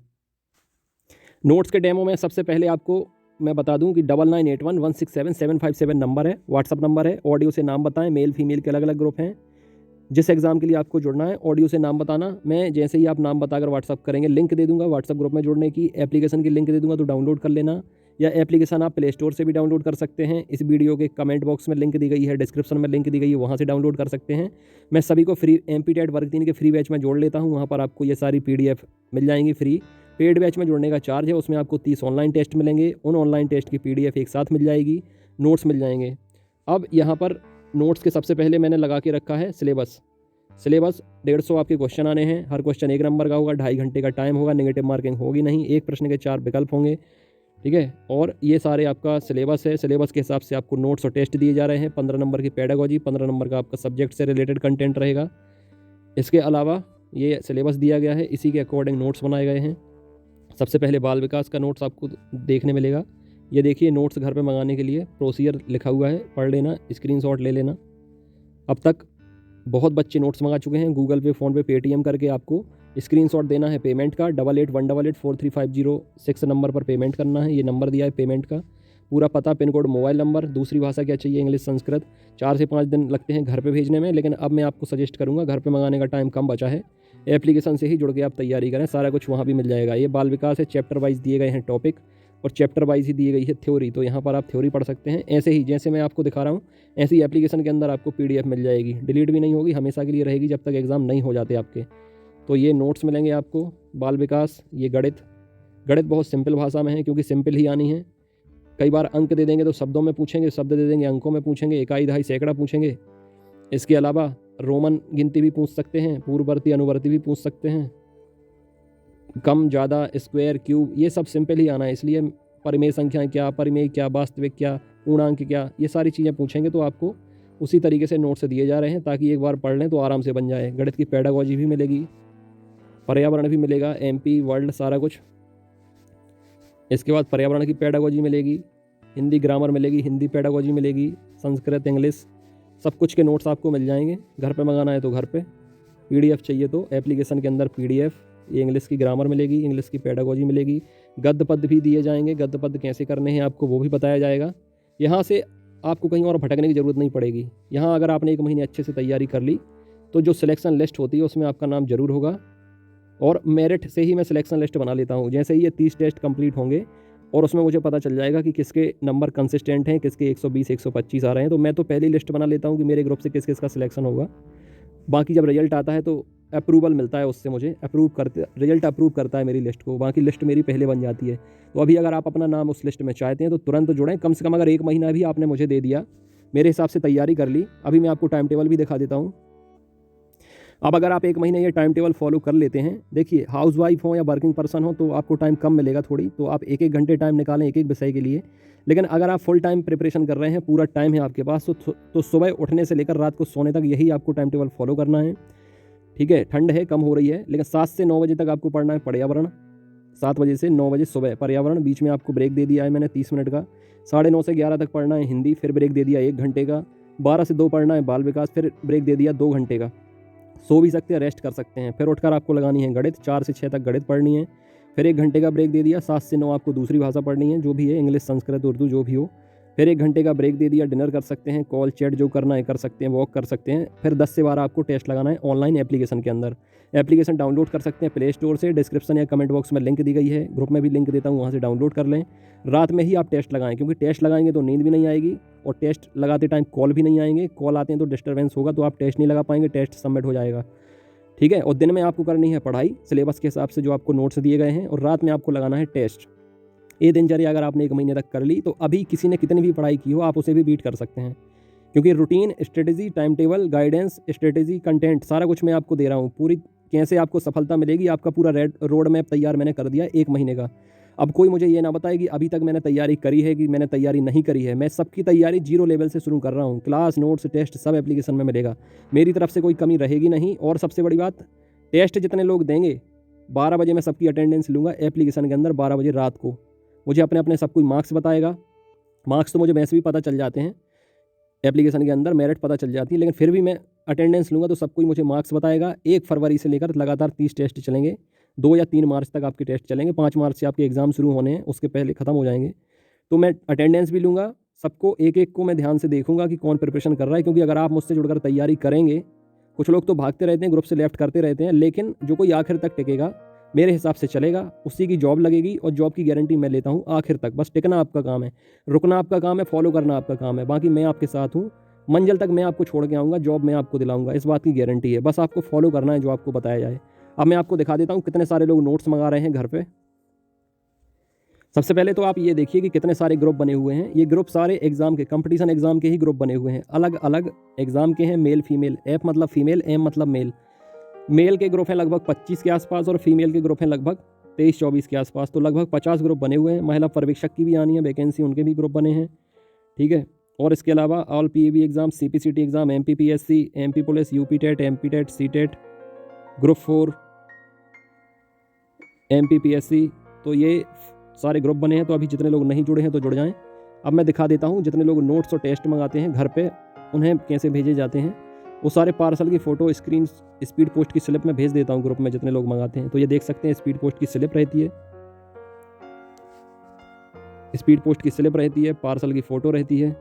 नोट्स के डेमो में सबसे पहले आपको मैं बता दूं कि 9981167757 नंबर है, व्हाट्सअप नंबर है। ऑडियो से नाम बताएं, मेल फीमेल के अलग अलग ग्रुप हैं। जिस एग्ज़ाम के लिए आपको जुड़ना है ऑडियो से नाम बताना, मैं जैसे ही आप नाम बताकर व्हाट्सअप करेंगे लिंक दे दूंगा व्हाट्सअप ग्रुप में जुड़ने की, एप्लीकेशन की लिंक दे दूंगा, तो डाउनलोड कर लेना, या एप्लीकेशन आप प्ले स्टोर से भी डाउनलोड कर सकते हैं। इस वीडियो के कमेंट बॉक्स में लिंक दी गई है, डिस्क्रिप्शन में लिंक दी गई है, वहाँ से डाउनलोड कर सकते हैं। मैं सभी को फ्री MP TET वर्ग 3 के फ्री बैच में जोड़ लेता हूँ, वहाँ पर आपको ये सारी PDF मिल जाएंगी फ्री। पेड बैच में जुड़ने का चार्ज है, उसमें आपको 30 ऑनलाइन टेस्ट मिलेंगे, उन ऑनलाइन टेस्ट की PDF एक साथ मिल जाएगी, नोट्स मिल जाएंगे। अब यहाँ पर नोट्स के सबसे पहले मैंने लगा के रखा है सिलेबस। 150 आपके क्वेश्चन आने हैं, हर क्वेश्चन 1 नंबर का होगा, 2.5 घंटे का टाइम होगा, नेगेटिव मार्किंग होगी नहीं, एक प्रश्न के 4 विकल्प होंगे। ठीक है, और ये सारे आपका सिलेबस है। सिलेबस के हिसाब से आपको नोट्स और टेस्ट दिए जा रहे हैं। 15 नंबर की पेडागोजी, 15 नंबर का आपका सब्जेक्ट से रिलेटेड कंटेंट रहेगा। इसके अलावा ये सिलेबस दिया गया है, इसी के अकॉर्डिंग नोट्स बनाए गए हैं। सबसे पहले बाल विकास का नोट्स आपको देखने मिलेगा। ये देखिए, नोट्स घर पे मंगाने के लिए प्रोसीजर लिखा हुआ है, पढ़ लेना, स्क्रीनशॉट ले लेना। अब तक बहुत बच्चे नोट्स मंगा चुके हैं, गूगल पे, फ़ोन पे, पेटीएम करके आपको स्क्रीनशॉट देना है पेमेंट का। 8818843506 नंबर पर पेमेंट करना है, ये नंबर दिया है पेमेंट का। पूरा पता, पिन कोड, मोबाइल नंबर, दूसरी भाषा क्या चाहिए, इंग्लिश, संस्कृत। 4 से 5 दिन लगते हैं घर पे भेजने में, लेकिन अब मैं आपको सजेस्ट करूँगा, घर पे मंगाने का टाइम कम बचा है, एप्लीकेशन से ही जुड़ के आप तैयारी करें, सारा कुछ वहाँ भी मिल जाएगा। ये बाल विकास है, चैप्टर वाइज दिए गए हैं टॉपिक और चैप्टर वाइज ही दी गई है थ्योरी, तो यहाँ पर आप थ्योरी पढ़ सकते हैं। ऐसे ही जैसे मैं आपको दिखा रहा हूँ, ऐसे ही एप्लीकेशन के अंदर आपको PDF मिल जाएगी, डिलीट भी नहीं होगी, हमेशा के लिए रहेगी जब तक एग्ज़ाम नहीं हो जाते आपके। तो ये नोट्स मिलेंगे आपको, बाल विकास, ये गणित बहुत सिंपल भाषा में है क्योंकि सिंपल ही आनी है। कई बार अंक दे देंगे तो शब्दों में पूछेंगे, शब्द दे देंगे अंकों में पूछेंगे, इकाई, दहाई, सैकड़ा पूछेंगे। इसके अलावा रोमन गिनती भी पूछ सकते हैं, पूर्ववर्ती अनुवर्ती भी पूछ सकते हैं, कम ज़्यादा, स्क्वायर, क्यूब, ये सब सिंपल ही आना है। इसलिए परिमेय संख्याएं क्या, परिमेय क्या, वास्तविक क्या, पूर्णांक क्या, ये सारी चीज़ें पूछेंगे तो आपको उसी तरीके से नोट्स दिए जा रहे हैं ताकि एक बार पढ़ लें तो आराम से बन जाए। गणित की पेडागोजी भी मिलेगी, पर्यावरण भी मिलेगा, MP, वर्ल्ड, सारा कुछ। इसके बाद पर्यावरण की पेडागोजी मिलेगी, हिंदी ग्रामर मिलेगी, हिंदी पेडागोजी मिलेगी, संस्कृत, इंग्लिश, सब कुछ के नोट्स आपको मिल जाएंगे। घर पे मंगाना है तो घर पे, PDF चाहिए तो एप्लीकेशन के अंदर PDF, ये इंग्लिश की ग्रामर मिलेगी, इंग्लिश की पेडागोजी मिलेगी, गद्य पद्य भी दिए जाएंगे, गद्य पद्य कैसे करने हैं आपको वो भी बताया जाएगा। यहाँ से आपको कहीं और भटकने की ज़रूरत नहीं पड़ेगी। यहाँ अगर आपने 1 महीने अच्छे से तैयारी कर ली तो जो सिलेक्शन लिस्ट होती है उसमें आपका नाम जरूर होगा, और मेरिट से ही मैं सिलेक्शन लिस्ट बना लेता हूँ। जैसे ही ये 30 टेस्ट कंप्लीट होंगे और उसमें मुझे पता चल जाएगा कि किसके नंबर कंसिस्टेंट हैं, किसके 120, 125 आ रहे हैं, तो मैं तो पहली लिस्ट बना लेता हूँ कि मेरे ग्रुप से किस किस का सिलेक्शन होगा। बाकी जब रिजल्ट आता है तो अप्रूवल मिलता है, उससे मुझे रिजल्ट अप्रूव करता है मेरी लिस्ट को, बाकी लिस्ट मेरी पहले बन जाती है। तो अभी अगर आप अपना नाम उस लिस्ट में चाहते हैं तो तुरंत जुड़ें। कम से कम अगर 1 महीना भी आपने मुझे दे दिया, मेरे हिसाब से तैयारी कर ली, अभी मैं आपको टाइम टेबल भी दिखा देता हूँ। अब अगर आप 1 महीने ये टाइम टेबल फॉलो कर लेते हैं, देखिए हाउसवाइफ हो या वर्किंग पर्सन हो तो आपको टाइम कम मिलेगा थोड़ी, तो आप 1-1 घंटे टाइम निकालें एक विषय के लिए। लेकिन अगर आप फुल टाइम प्रिपरेशन कर रहे हैं, पूरा टाइम है आपके पास, तो सुबह उठने से लेकर रात को सोने तक यही आपको टाइम टेबल फॉलो करना है। ठीक है, ठंड है, कम हो रही है, लेकिन 7 से 9 बजे तक आपको पढ़ना है पर्यावरण, 7 बजे से 9 बजे सुबह पर्यावरण, बीच में आपको ब्रेक दे दिया है मैंने 30 मिनट का। 9:30 से 11 तक पढ़ना है हिंदी, फिर ब्रेक दे दिया 1 घंटे का। 12 से 2 पढ़ना है बाल विकास, फिर ब्रेक दे दिया 2 घंटे का। सो भी सकते हैं, रेस्ट कर सकते हैं। फिर उठकर आपको लगानी है गणित, 4 से 6 तक गणित पढ़नी है, फिर 1 घंटे का ब्रेक दे दिया। 7 से 9 आपको दूसरी भाषा पढ़नी है, जो भी है, इंग्लिश, संस्कृत, उर्दू, जो भी हो। फिर 1 घंटे का ब्रेक दे दिया, डिनर कर सकते हैं, कॉल चैट जो करना है कर सकते हैं, वॉक कर सकते हैं। फिर 10 से 12 आपको टेस्ट लगाना है ऑनलाइन एप्लीकेशन के अंदर। एप्लीकेशन डाउनलोड कर सकते हैं प्ले स्टोर से, डिस्क्रिप्शन या कमेंट बॉक्स में लिंक दी गई है, ग्रुप में भी लिंक देता हूँ, वहाँ से डाउनलोड कर लें। रात में ही आप टेस्ट लगाएं, क्योंकि टेस्ट लगाएंगे तो नींद भी नहीं आएगी और टेस्ट लगाते टाइम कॉल भी नहीं आएंगे। कॉल आते हैं तो डिस्टर्बेंस होगा, तो आप टेस्ट नहीं लगा पाएंगे, टेस्ट सबमिट हो जाएगा। ठीक है, और दिन में आपको करनी है पढ़ाई सिलेबस के हिसाब से जो आपको नोट्स दिए गए हैं, और रात में आपको लगाना है टेस्ट। ये दिनचर्या अगर आपने 1 महीने तक कर ली तो अभी किसी ने कितनी भी पढ़ाई की हो आप उसे भी बीट कर सकते हैं, क्योंकि routine, strategy, time table, guidance, strategy, content, सारा कुछ मैं आपको दे रहा हूँ। पूरी कैसे आपको सफलता मिलेगी, आपका पूरा रोड मैप तैयार मैंने कर दिया 1 महीने का। अब कोई मुझे ये ना बताए कि अभी तक मैंने तैयारी करी है कि मैंने तैयारी नहीं करी है। मैं सबकी तैयारी 0 लेवल से शुरू कर रहा हूँ। क्लास, नोट्स, टेस्ट सब एप्लीकेशन में मिलेगा, मेरी तरफ से कोई कमी रहेगी नहीं। और सबसे बड़ी बात, टेस्ट जितने लोग देंगे 12 बजे मैं सबकी अटेंडेंस लूँगा एप्लीकेशन के अंदर। 12 बजे रात को मुझे अपने अपने सब कोई मार्क्स बताएगा। मार्क्स तो मुझे वैसे भी पता चल जाते हैं, एप्लीकेशन के अंदर मेरिट पता चल जाती है, लेकिन फिर भी मैं अटेंडेंस लूँगा तो सब कोई मुझे मार्क्स बताएगा। 1 फरवरी से लेकर लगातार 30 टेस्ट चलेंगे, 2 या 3 मार्च तक आपके टेस्ट चलेंगे। 5 मार्च से आपके एग्ज़ाम शुरू होने हैं, उसके पहले ख़त्म हो जाएंगे। तो मैं अटेंडेंस भी लूँगा, सबको एक को मैं ध्यान से देखूँगा कि कौन प्रिपरेशन कर रहा है, क्योंकि अगर आप मुझसे जुड़कर तैयारी करेंगे, कुछ लोग तो भागते रहते हैं, ग्रुप से लेफ्ट करते रहते हैं, लेकिन जो कोई आखिर तक टिकेगा मेरे हिसाब से चलेगा, उसी की जॉब लगेगी। और जॉब की गारंटी मैं लेता हूँ आखिर तक। बस टिकना आपका काम है, रुकना आपका काम है, फॉलो करना आपका काम है। बाकी मैं आपके साथ हूँ, मंजिल तक मैं आपको छोड़ के आऊँगा, जॉब मैं आपको दिलाऊंगा, इस बात की गारंटी है। बस आपको फॉलो करना है जो आपको बताया जाए। अब मैं आपको दिखा देता हूँ कितने सारे लोग नोट्स मंगा रहे हैं घर पे। सबसे पहले तो आप ये देखिए कि कितने सारे ग्रुप बने हुए हैं। ये ग्रुप सारे एग्जाम के, कंपटीशन एग्जाम के ही ग्रुप बने हुए हैं, अलग अलग एग्जाम के हैं। मेल फीमेल, एफ मतलब फीमेल, एम मतलब मेल। मेल के ग्रुप हैं लगभग 25 के आसपास और फीमेल के ग्रुप हैं लगभग 23-24 के आसपास। तो लगभग 50 ग्रुप बने हुए हैं। महिला पर्यवेक्षक की भी आनी है वैकेंसी, उनके भी ग्रुप बने हैं। ठीक है, और इसके अलावा all PAB exam, CPCT exam, MPPSC, MP police, UP TET, MP TET, C TET, group 4, MPPSC, तो ये सारे ग्रुप बने हैं। तो अभी जितने लोग नहीं जुड़े हैं तो जुड़ जाएं। अब मैं दिखा देता हूँ जितने लोग नोट्स और टेस्ट मंगाते हैं घर पे, उन्हें कैसे भेजे जाते हैं। वो सारे पार्सल की फ़ोटो स्क्रीन स्पीड पोस्ट की स्लिप में भेज देता हूँ ग्रुप में, जितने लोग मंगाते हैं। तो ये देख सकते हैं स्पीड पोस्ट की स्लिप रहती है। स्पीड पोस्ट की स्लिप रहती है, पार्सल की फ़ोटो रहती है,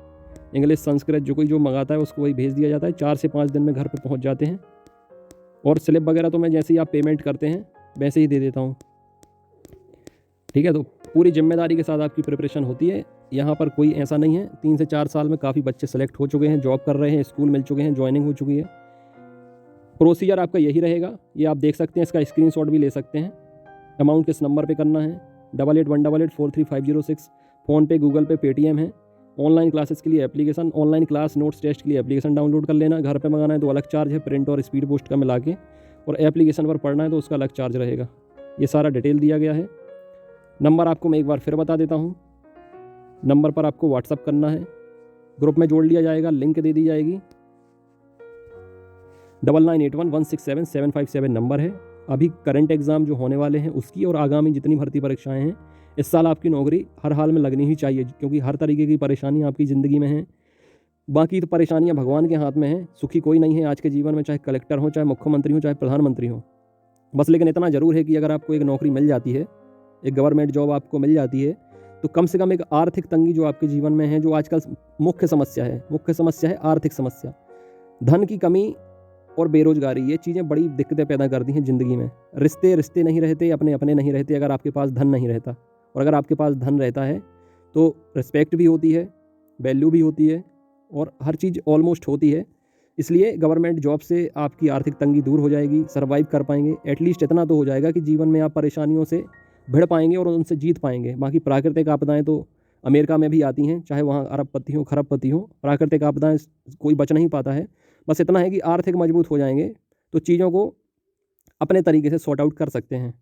इंग्लिश संस्कृत जो कोई जो मंगाता है उसको वही भेज दिया जाता है। 4 से 5 दिन में घर पे पहुंच जाते हैं। और स्लिप वगैरह तो मैं जैसे ही आप पेमेंट करते हैं वैसे ही दे देता हूँ, ठीक है। तो पूरी जिम्मेदारी के साथ आपकी प्रिपरेशन होती है। यहाँ पर कोई ऐसा नहीं है। 3 से 4 साल में काफ़ी बच्चे सेलेक्ट हो चुके हैं, जॉब कर रहे हैं, स्कूल मिल चुके हैं, ज्वाइनिंग हो चुकी है। प्रोसीजर आपका यही रहेगा, ये आप देख सकते हैं, इसका स्क्रीनशॉट भी ले सकते हैं। अमाउंट किस नंबर पे करना है, 8818884356, फ़ोनपे, गूगल पे, पेटीएम है। ऑनलाइन क्लासेस के लिए application, online class notes test के लिए एप्लीकेशन डाउनलोड कर लेना। घर पे मंगाना है तो अलग चार्ज है, प्रिंट और स्पीड पोस्ट का मिला के, और एप्लीकेशन पर पढ़ना है तो उसका अलग चार्ज रहेगा। ये सारा डिटेल दिया गया है। नंबर आपको मैं एक बार फिर बता देता हूँ। नंबर पर आपको व्हाट्सअप करना है, ग्रुप में जोड़ लिया जाएगा, लिंक दे दी जाएगी। 9981167757 नंबर है। अभी करंट एग्ज़ाम जो होने वाले हैं उसकी और आगामी जितनी भर्ती परीक्षाएं हैं, इस साल आपकी नौकरी हर हाल में लगनी ही चाहिए, क्योंकि हर तरीके की परेशानी आपकी ज़िंदगी में है। बाकी तो परेशानियां भगवान के हाथ में हैं, सुखी कोई नहीं है आज के जीवन में, चाहे कलेक्टर हो, चाहे मुख्यमंत्री हो, चाहे प्रधानमंत्री हो। बस लेकिन इतना ज़रूर है कि अगर आपको एक नौकरी मिल जाती है, एक गवर्नमेंट जॉब आपको मिल जाती है, तो कम से कम एक आर्थिक तंगी जो आपके जीवन में है, जो आजकल मुख्य समस्या है आर्थिक समस्या, धन की कमी और बेरोजगारी, ये चीज़ें बड़ी दिक्कतें पैदा करती हैं ज़िंदगी में। रिश्ते नहीं रहते, अपने नहीं रहते अगर आपके पास धन नहीं रहता। और अगर आपके पास धन रहता है तो रिस्पेक्ट भी होती है, वैल्यू भी होती है, और हर चीज़ ऑलमोस्ट होती है। इसलिए गवर्नमेंट जॉब से आपकी आर्थिक तंगी दूर हो जाएगी, सर्वाइव कर पाएंगे। एटलीस्ट इतना तो हो जाएगा कि जीवन में आप परेशानियों से भिड़ पाएंगे और उनसे जीत पाएंगे। बाकी प्राकृतिक आपदाएं तो अमेरिका में भी आती हैं, चाहे वहाँ अरबपति हो, खरबपति हो, प्राकृतिक आपदाएं कोई बच नहीं पाता है। बस इतना है कि आर्थिक मजबूत हो जाएंगे तो चीज़ों को अपने तरीके से सॉर्ट आउट कर सकते हैं,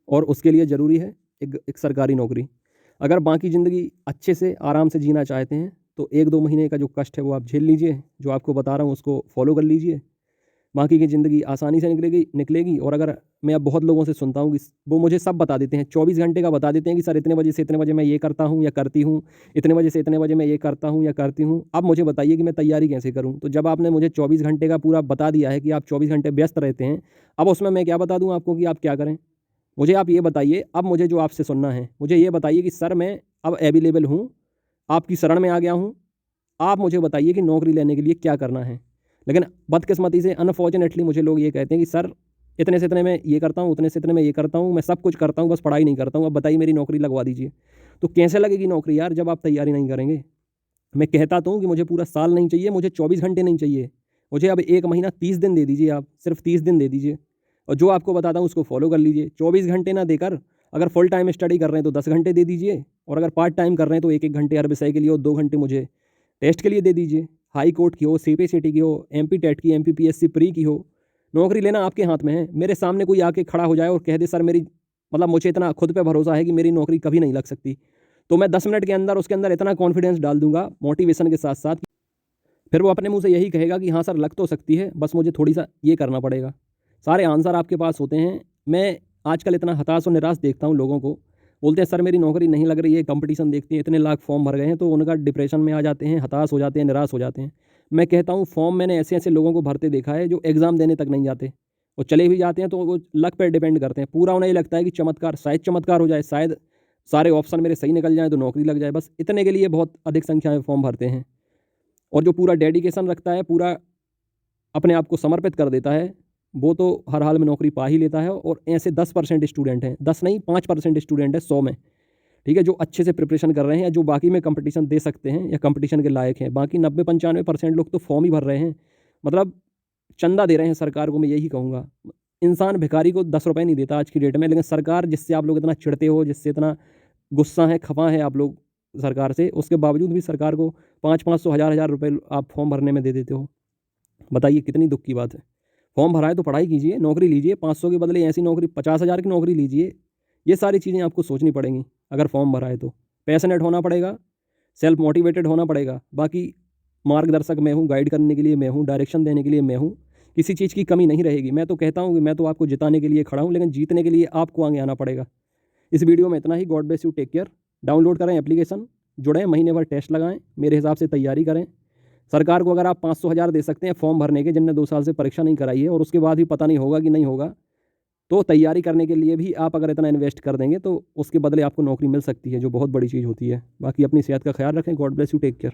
और उसके लिए ज़रूरी है एक सरकारी नौकरी। अगर बाकी ज़िंदगी अच्छे से आराम से जीना चाहते हैं तो 1-2 महीने का जो कष्ट है वो आप झेल लीजिए, जो आपको बता रहा हूँ उसको फॉलो कर लीजिए, बाकी की ज़िंदगी आसानी से निकलेगी। और अगर मैं अब बहुत लोगों से सुनता हूँ कि वो मुझे सब बता देते हैं, 24 घंटे का बता देते हैं कि सर इतने बजे से इतने बजे मैं ये करता हूँ या करती हूँ, इतने बजे से इतने बजे मैं ये करता हूँ या करती हूँ। अब मुझे बताइए कि मैं तैयारी कैसे करूँ। तो जब आपने मुझे 24 घंटे का पूरा बता दिया है कि आप 24 घंटे व्यस्त रहते हैं, अब उसमें मैं क्या बता दूँ आपको कि आप क्या करें। मुझे आप ये बताइए, अब मुझे जो आपसे सुनना है, मुझे ये बताइए कि सर मैं अब अवेलेबल हूँ, आपकी शरण में आ गया हूँ, आप मुझे बताइए कि नौकरी लेने के लिए क्या करना है। लेकिन बदकिस्मती से अनफॉर्चुनेटली मुझे लोग ये कहते हैं कि सर इतने से इतने में ये करता हूँ, उतने से इतने में ये करता हूँ, मैं सब कुछ करता हूँ, बस पढ़ाई नहीं करता हूँ, अब बताइए मेरी नौकरी लगवा दीजिए। तो कैसे लगेगी नौकरी यार जब आप तैयारी नहीं करेंगे। मैं कहता तो हूँ कि मुझे पूरा साल नहीं चाहिए, मुझे 24 घंटे नहीं चाहिए, मुझे अब 1 महीना 30 दिन दे दीजिए, आप सिर्फ 30 दिन दे दीजिए, और जो आपको बताता हूँ उसको फॉलो कर लीजिए। 24 घंटे ना देकर अगर फुल टाइम स्टडी कर रहे हैं तो 10 घंटे दे दीजिए, और अगर पार्ट टाइम कर रहे हैं तो 1-1 घंटे हर विषय के लिए और 2 घंटे मुझे टेस्ट के लिए दे दीजिए। हाई कोर्ट की हो, CPCT की हो, MP टेट की, MPPSC प्री की हो, नौकरी लेना आपके हाथ में है। मेरे सामने कोई आके खड़ा हो जाए और कह दे सर मेरी मतलब मुझे इतना खुद पे भरोसा है कि मेरी नौकरी कभी नहीं लग सकती, तो मैं 10 मिनट के अंदर उसके अंदर इतना कॉन्फिडेंस डाल दूंगा मोटिवेशन के साथ साथ, फिर वो अपने मुंह से यही कहेगा कि हाँ सर लग तो सकती है, बस मुझे थोड़ी सा ये करना पड़ेगा। सारे आंसर आपके पास होते हैं। मैं आजकल इतना हताश और निराश देखता हूँ लोगों को, बोलते हैं सर मेरी नौकरी नहीं लग रही है, कंपटीशन देखते हैं इतने लाख फॉर्म भर गए हैं, तो उनका डिप्रेशन में आ जाते हैं, हताश हो जाते हैं, निराश हो जाते हैं। मैं कहता हूँ फॉर्म मैंने ऐसे ऐसे लोगों को भरते देखा है जो एग्ज़ाम देने तक नहीं जाते, वो चले भी जाते हैं तो वो लक पर डिपेंड करते हैं। पूरा उन्हें लगता है कि चमत्कार, शायद चमत्कार हो जाए, शायद सारे ऑप्शन मेरे सही निकल जाए तो नौकरी लग जाए, बस इतने के लिए बहुत अधिक संख्या में फॉर्म भरते हैं। और जो पूरा डेडिकेशन रखता है, पूरा अपने आप को समर्पित कर देता है, वो तो हर हाल में नौकरी पा ही लेता है। और ऐसे 10% स्टूडेंट हैं, 10 नहीं 5% स्टूडेंट है 100 में, ठीक है, जो अच्छे से प्रिपरेशन कर रहे हैं या जो बाकी में कंपटीशन दे सकते हैं या कंपटीशन के लायक हैं। बाकी 90-95% लोग तो फॉर्म ही भर रहे हैं, मतलब चंदा दे रहे हैं सरकार को। मैं यही कहूँगा, इंसान भिखारी को 10 रुपये नहीं देता आज की डेट में, लेकिन सरकार जिससे आप लोग इतना चिढ़ते हो, जिससे इतना गुस्सा है, खफा है आप लोग सरकार से, उसके बावजूद भी सरकार को 500-500 हज़ार रुपये आप फॉर्म भरने में दे देते हो। बताइए कितनी दुख की बात है। फॉर्म भराए तो पढ़ाई कीजिए, नौकरी लीजिए, 500 के बदले ऐसी नौकरी 50,000 की नौकरी लीजिए। ये सारी चीज़ें आपको सोचनी पड़ेंगी अगर फॉर्म भराए तो। पैशनेट होना पड़ेगा, सेल्फ मोटिवेटेड होना पड़ेगा। बाकी मार्गदर्शक मैं हूँ, गाइड करने के लिए मैं हूँ, डायरेक्शन देने के लिए मैं हूँ, किसी चीज़ की कमी नहीं रहेगी। मैं तो कहता हूँ कि मैं तो आपको जिताने के लिए खड़ा हूँ, लेकिन जीतने के लिए आपको आगे आना पड़ेगा। इस वीडियो में इतना ही। God bless you, take care. Download करें एप्लीकेशन, जुड़ें, महीने भर टेस्ट लगाएं, मेरे हिसाब से तैयारी करें। सरकार को अगर आप 500 हज़ार दे सकते हैं फॉर्म भरने के, जिनने 2 साल से परीक्षा नहीं कराई है और उसके बाद भी पता नहीं होगा कि नहीं होगा, तो तैयारी करने के लिए भी आप अगर इतना इन्वेस्ट कर देंगे तो उसके बदले आपको नौकरी मिल सकती है, जो बहुत बड़ी चीज़ होती है। बाकी अपनी सेहत का ख्याल रखें। God bless you, take care.